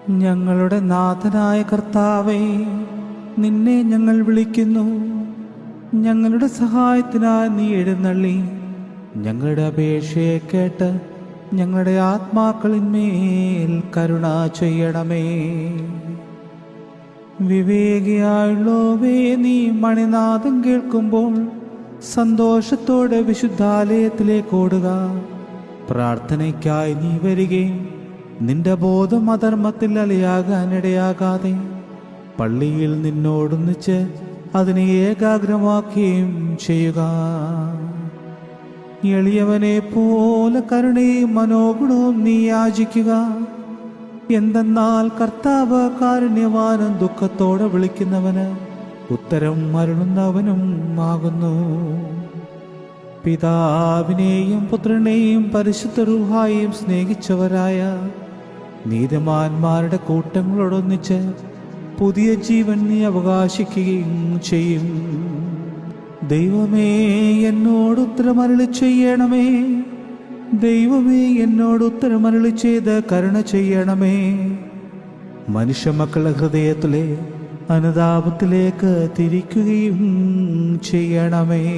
ഞങ്ങളുടെ നാഥനായ കർത്താവേ, നിന്നെ ഞങ്ങൾ വിളിക്കുന്നു. ഞങ്ങളുടെ സഹായത്തിനായി നീ എഴുന്നള്ളി ഞങ്ങളുടെ അപേക്ഷയെ കേട്ട് ഞങ്ങളുടെ ആത്മാക്കളിന്മേൽ കരുണ ചെയ്യണമേ. വിവേകിയായുള്ളോവേ, നീ മണിനാദം കേൾക്കുമ്പോൾ സന്തോഷത്തോടെ വിശുദ്ധാലയത്തിലേക്ക് ഓടുക. പ്രാർത്ഥനയ്ക്കായി നീ വരികയും നിന്റെ ബോധം അധർമ്മത്തിൽ അലയാകാനിടയാകാതെ പള്ളിയിൽ നിന്നോടൊന്നിച്ച് അതിനെ ഏകാഗ്രമാക്കുകയും ചെയ്യുക. എളിയവനെ പോലെ കരുണയും മനോഗുണവും നീ യാചിക്കുക. എന്തെന്നാൽ കർത്താവ് കാരുണ്യവാനും ദുഃഖത്തോടെ വിളിക്കുന്നവന് ഉത്തരം അരുളുന്നവനും ആകുന്നു. പിതാവിനെയും പുത്രനെയും പരിശുദ്ധ റൂഹായെയും സ്നേഹിച്ചവരായ നീതിമാന്മാരുടെ കൂട്ടങ്ങളോടൊന്നിച്ച് പുതിയ ജീവൻ നീ അവകാശിക്കുകയും ചെയ്യും. ദൈവമേ, എന്നോട് ഉത്തരമരുളി ചെയ്യണമേ. ദൈവമേ, എന്നോട് ഉത്തരമരുളി ചെയ്ത് കരുണ ചെയ്യണമേ. മനുഷ്യമക്കളുടെ ഹൃദയത്തിലെ അനുതാപത്തിലേക്ക് തിരിക്കുകയും ചെയ്യണമേ.